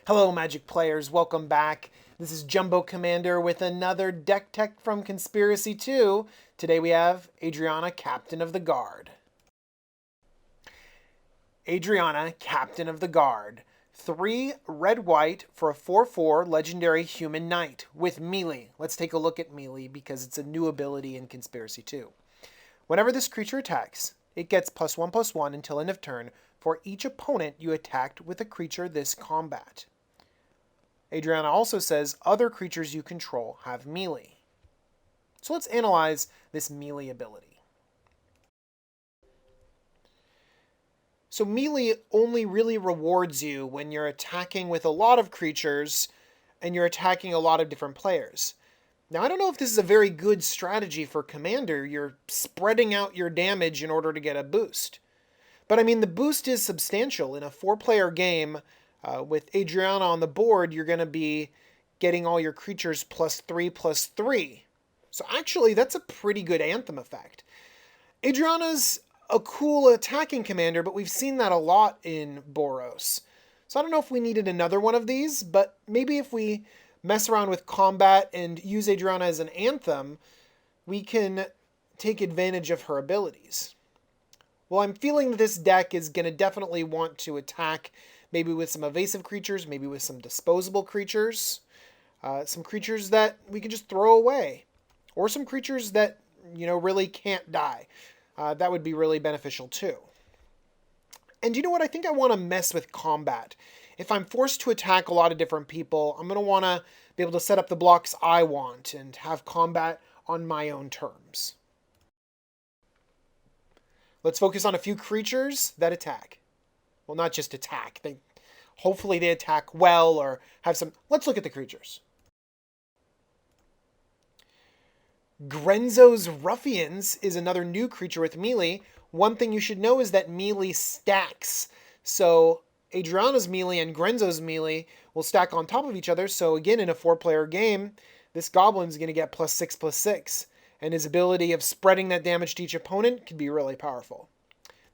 Hello, Magic players. Welcome back. This is Jumbo Commander with another deck tech from Conspiracy 2. Today we have Adriana, Captain of the Guard. Adriana, Captain of the Guard. 3 red-white for a 4/4 legendary human knight with melee. Let's take a look at melee because it's a new ability in Conspiracy 2. Whenever this creature attacks, it gets +1/+1 until end of turn for each opponent you attacked with a creature this combat. Adriana also says other creatures you control have melee. So let's analyze this melee ability. So melee only really rewards you when you're attacking with a lot of creatures and you're attacking a lot of different players. Now, I don't know if this is a very good strategy for Commander. You're spreading out your damage in order to get a boost. But I mean, the boost is substantial. In a 4-player game, with Adriana on the board, you're going to be getting all your creatures +3/+3. So actually, that's a pretty good anthem effect. Adriana's a cool attacking commander, but we've seen that a lot in Boros. So I don't know if we needed another one of these, but maybe if we mess around with combat and use Adriana as an anthem, we can take advantage of her abilities. Well, I'm feeling that this deck is going to definitely want to attack maybe with some evasive creatures, maybe with some disposable creatures, some creatures that we can just throw away, or some creatures that, really can't die. That would be really beneficial too. And you know what? I think I want to mess with combat. If I'm forced to attack a lot of different people, I'm going to want to be able to set up the blocks I want and have combat on my own terms. Let's focus on a few creatures that attack. Well, not just attack. Hopefully they attack well or have some... Let's look at the creatures. Grenzo's Ruffians is another new creature with melee. One thing you should know is that melee stacks. So Adriana's melee and Grenzo's melee will stack on top of each other. So again, in a 4-player game, this goblin's going to get +6/+6. And his ability of spreading that damage to each opponent can be really powerful.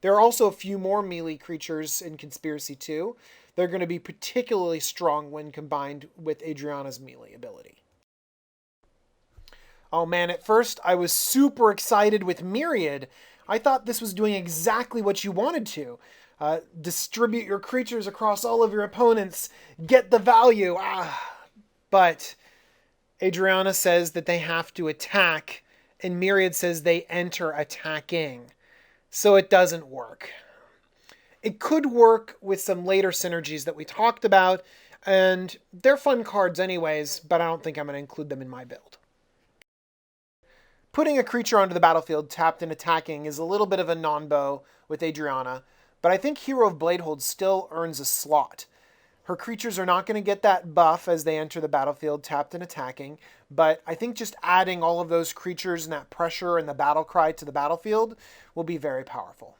There are also a few more melee creatures in Conspiracy 2. They're going to be particularly strong when combined with Adriana's melee ability. Oh man, at first I was super excited with Myriad. I thought this was doing exactly what you wanted to. Distribute your creatures across all of your opponents. Get the value. But Adriana says that they have to attack, and Myriad says they enter attacking. So it doesn't work. It could work with some later synergies that we talked about, and they're fun cards anyways, but I don't think I'm going to include them in my build. Putting a creature onto the battlefield tapped and attacking is a little bit of a non-bow with Adriana, but I think Hero of Bladehold still earns a slot. Her creatures are not going to get that buff as they enter the battlefield tapped and attacking, but I think just adding all of those creatures and that pressure and the battle cry to the battlefield will be very powerful.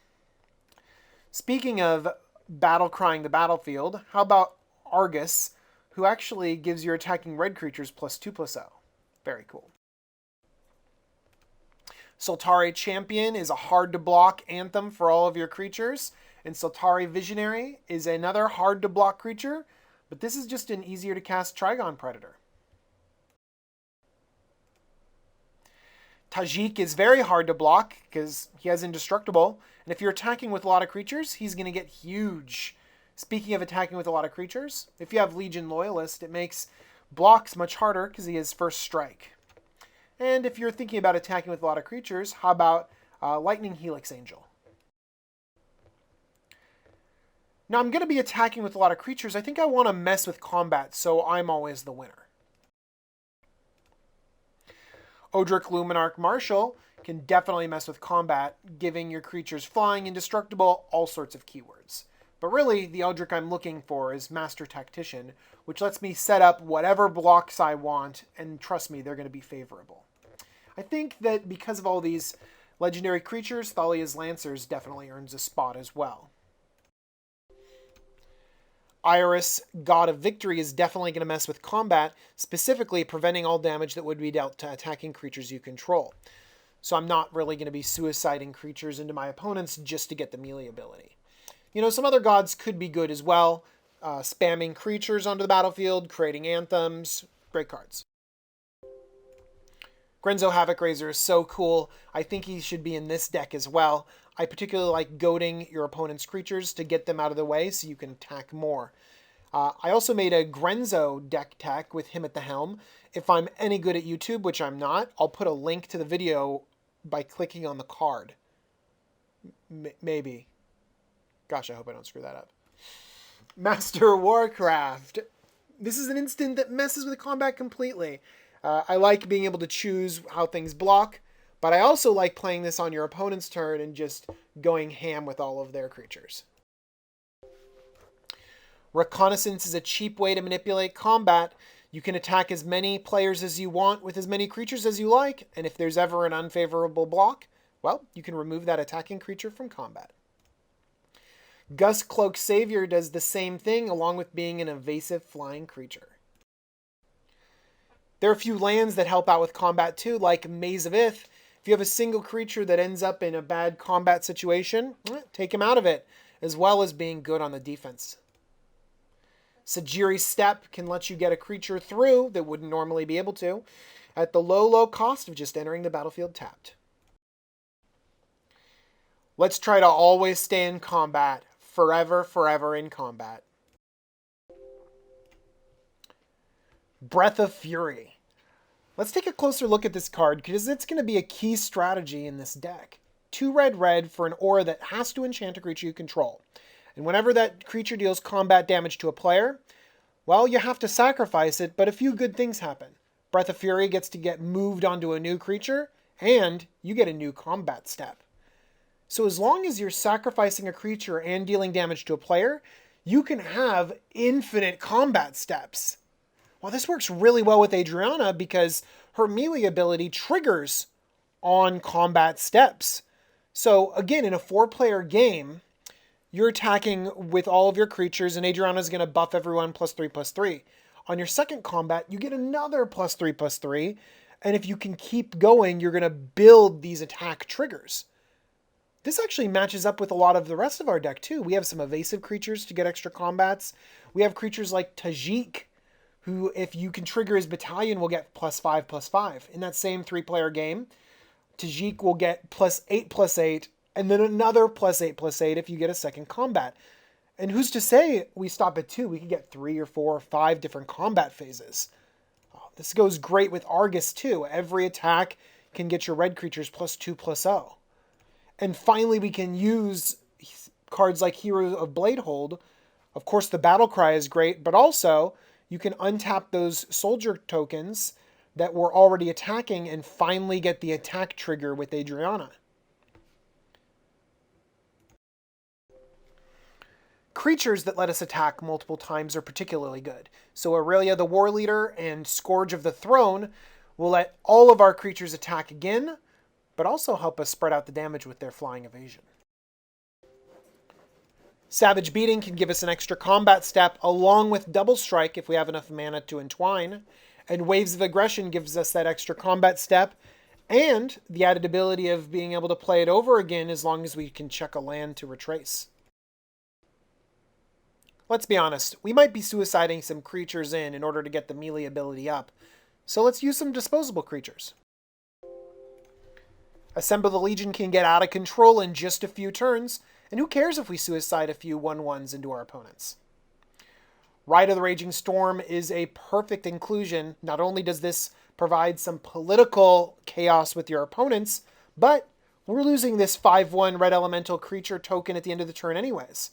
Speaking of battle crying the battlefield, how about Argus, who actually gives your attacking red creatures +2/+0. Very cool. Soltari Champion is a hard-to-block anthem for all of your creatures, and Soltari Visionary is another hard-to-block creature, but this is just an easier-to-cast Trigon Predator. Tajik is very hard to block because he has Indestructible, and if you're attacking with a lot of creatures, he's going to get huge. Speaking of attacking with a lot of creatures, if you have Legion Loyalist, it makes blocks much harder because he has First Strike. And if you're thinking about attacking with a lot of creatures, how about Lightning Helix Angel? Now, I'm going to be attacking with a lot of creatures. I think I want to mess with combat, so I'm always the winner. Odric Luminarch Marshal can definitely mess with combat, giving your creatures flying, indestructible, all sorts of keywords. But really, the Odric I'm looking for is Master Tactician, which lets me set up whatever blocks I want, and trust me, they're going to be favorable. I think that because of all these legendary creatures, Thalia's Lancers definitely earns a spot as well. Iris, God of Victory, is definitely going to mess with combat, specifically preventing all damage that would be dealt to attacking creatures you control. So I'm not really going to be suiciding creatures into my opponents just to get the melee ability. You know, some other gods could be good as well. spamming creatures onto the battlefield, creating anthems. Great cards. Grenzo Havoc Razor is so cool. I think he should be in this deck as well. I particularly like goading your opponent's creatures to get them out of the way so you can attack more. I also made a Grenzo deck tech with him at the helm. If I'm any good at YouTube, which I'm not, I'll put a link to the video by clicking on the card. Maybe. Gosh, I hope I don't screw that up. Master Warcraft. This is an instant that messes with combat completely. I like being able to choose how things block, but I also like playing this on your opponent's turn and just going ham with all of their creatures. Reconnaissance is a cheap way to manipulate combat. You can attack as many players as you want with as many creatures as you like, and if there's ever an unfavorable block, well, you can remove that attacking creature from combat. Gus Cloak Savior does the same thing along with being an evasive flying creature. There are a few lands that help out with combat too, like Maze of Ith. If you have a single creature that ends up in a bad combat situation, take him out of it, as well as being good on the defense. Sajiri's Step can let you get a creature through that wouldn't normally be able to, at the low cost of just entering the battlefield tapped. Let's try to always stay in combat. Forever in combat. Breath of Fury. Let's take a closer look at this card because it's going to be a key strategy in this deck. 2 red for an aura that has to enchant a creature you control. And whenever that creature deals combat damage to a player, well, you have to sacrifice it, but a few good things happen. Breath of Fury gets to get moved onto a new creature, and you get a new combat step. So as long as you're sacrificing a creature and dealing damage to a player, you can have infinite combat steps. Well, this works really well with Adriana because her melee ability triggers on combat steps. So again, in a 4-player game, you're attacking with all of your creatures and Adriana's going to buff everyone +3/+3. On your second combat, you get another +3/+3. And if you can keep going, you're going to build these attack triggers. This actually matches up with a lot of the rest of our deck too. We have some evasive creatures to get extra combats. We have creatures like Tajik, who, if you can trigger his battalion, will get +5/+5. In that same 3-player game, Tajik will get +8/+8, and then another +8/+8 if you get a second combat. And who's to say we stop at 2? We could get 3 or 4 or 5 different combat phases. Oh, this goes great with Argus too. Every attack can get your red creatures +2/+0. And finally, we can use cards like Hero of Bladehold. Of course, the Battle Cry is great, but also you can untap those soldier tokens that were already attacking and finally get the attack trigger with Adriana. Creatures that let us attack multiple times are particularly good. So Aurelia the War Leader and Scourge of the Throne will let all of our creatures attack again, but also help us spread out the damage with their flying evasion. Savage Beating can give us an extra combat step along with Double Strike if we have enough mana to entwine, and Waves of Aggression gives us that extra combat step and the added ability of being able to play it over again as long as we can check a land to retrace. Let's be honest, we might be suiciding some creatures in order to get the melee ability up, so let's use some disposable creatures. Assemble the Legion can get out of control in just a few turns, and who cares if we suicide a few 1/1s into our opponents? Ride of the Raging Storm is a perfect inclusion. Not only does this provide some political chaos with your opponents, but we're losing this 5/1 red elemental creature token at the end of the turn anyways.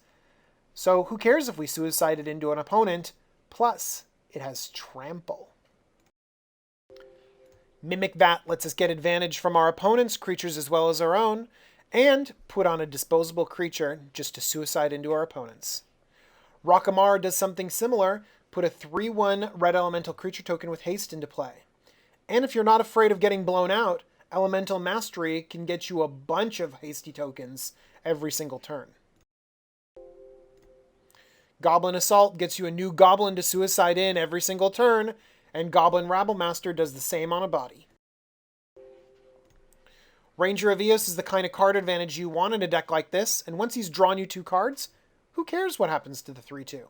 So who cares if we suicide it into an opponent? Plus, it has trample. Mimic Vat lets us get advantage from our opponent's creatures as well as our own, and put on a disposable creature just to suicide into our opponents. Rockamar does something similar, put a 3/1 red elemental creature token with haste into play. And if you're not afraid of getting blown out, Elemental Mastery can get you a bunch of hasty tokens every single turn. Goblin Assault gets you a new goblin to suicide in every single turn, and Goblin Rabblemaster does the same on a body. Ranger of Eos is the kind of card advantage you want in a deck like this, and once he's drawn you 2 cards, who cares what happens to the 3/2?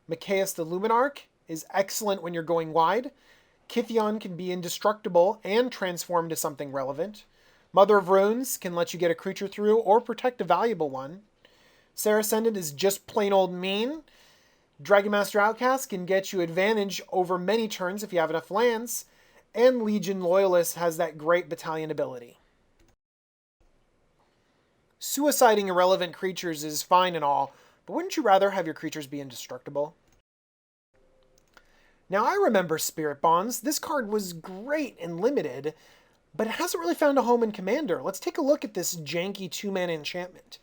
Machias the Luminarch is excellent when you're going wide. Kithion can be indestructible and transform to something relevant. Mother of Runes can let you get a creature through or protect a valuable one. Sarah Ascendant is just plain old mean. Dragon Master Outcast can get you advantage over many turns if you have enough lands. And Legion Loyalist has that great battalion ability. Suiciding irrelevant creatures is fine and all, but wouldn't you rather have your creatures be indestructible? Now I remember Spirit Bonds. This card was great and limited, but it hasn't really found a home in Commander. Let's take a look at this janky 2-mana enchantment.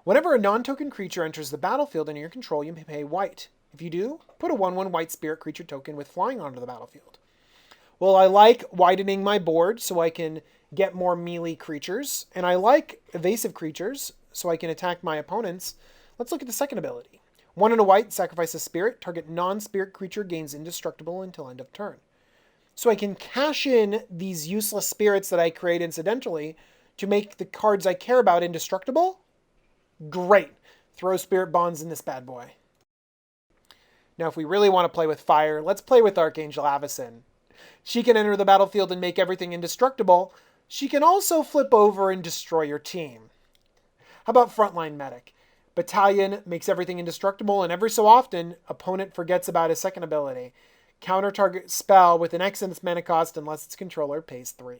Whenever a non-token creature enters the battlefield under your control, you may pay white. If you do, put a 1/1 white spirit creature token with flying onto the battlefield. Well, I like widening my board so I can get more melee creatures, and I like evasive creatures so I can attack my opponents. Let's look at the second ability. 1 and a white, sacrifice a spirit. Target non-spirit creature gains indestructible until end of turn. So I can cash in these useless spirits that I create incidentally to make the cards I care about indestructible. Great. Throw Spirit Bonds in this bad boy. Now, if we really want to play with fire, let's play with Archangel Avacyn. She can enter the battlefield and make everything indestructible. She can also flip over and destroy your team. How about Frontline Medic? Battalion makes everything indestructible, and every so often, opponent forgets about his second ability. Counter target spell with an X in its mana cost unless its controller pays 3.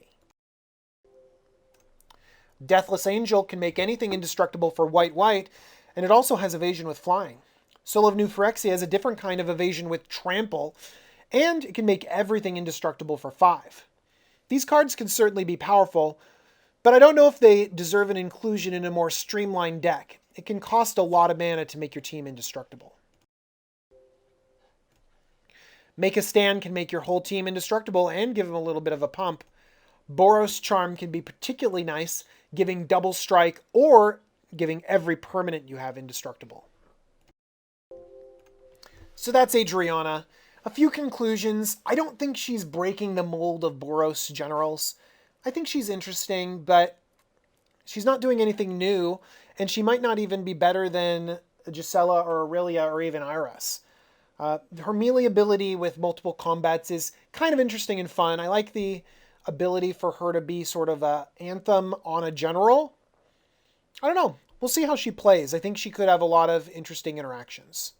Deathless Angel can make anything indestructible for white, and it also has evasion with flying. Soul of New Phyrexia has a different kind of evasion with trample, and it can make everything indestructible for 5. These cards can certainly be powerful, but I don't know if they deserve an inclusion in a more streamlined deck. It can cost a lot of mana to make your team indestructible. Make a Stand can make your whole team indestructible and give them a little bit of a pump. Boros Charm can be particularly nice, giving double strike or giving every permanent you have indestructible. So that's Adriana. A few conclusions. I don't think she's breaking the mold of Boros generals. I think she's interesting, but she's not doing anything new, and she might not even be better than Gisela or Aurelia or even Iris. Her melee ability with multiple combats is kind of interesting and fun. I like the ability for her to be sort of an anthem on a general. I don't know. We'll see how she plays. I think she could have a lot of interesting interactions.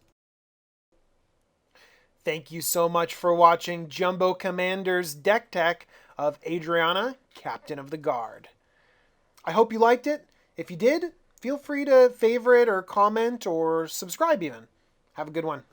Thank you so much for watching Jumbo Commander's deck tech of Adriana, Captain of the Guard. I hope you liked it. If you did, feel free to favorite or comment or subscribe even. Have a good one.